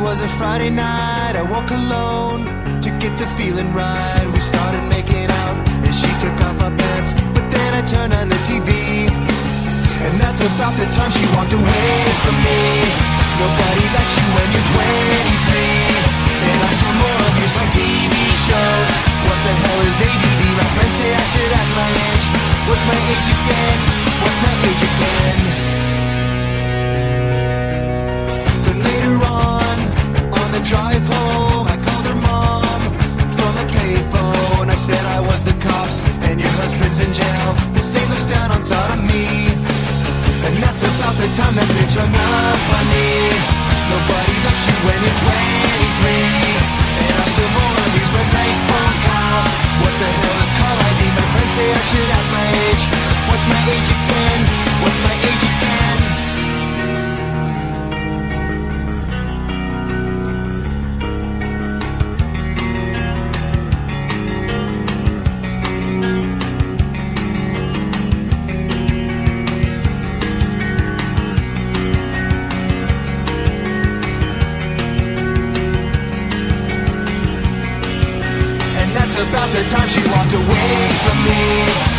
was a Friday night, I woke alone to get the feeling right. We started making out and she took off my pants, but then I turned on the TV, and that's about the time she walked away from me. Nobody likes you when you're 23, and I still more abuse my TV shows. What the hell is ADD? My friends say I should act my age. What's my age again? What's my age again? Then later on the drive home, I called her mom from a payphone. I said I was the cops and your husband's in jail. The state looks down on sodomy, and that's about the time that bitch hung up on me. Nobody likes you when you're 23, and I still more abuse my prank phone calls. What the hell is call ID? My friends say I should act my age. What's my age again? What's my age again? About the time she walked away from me.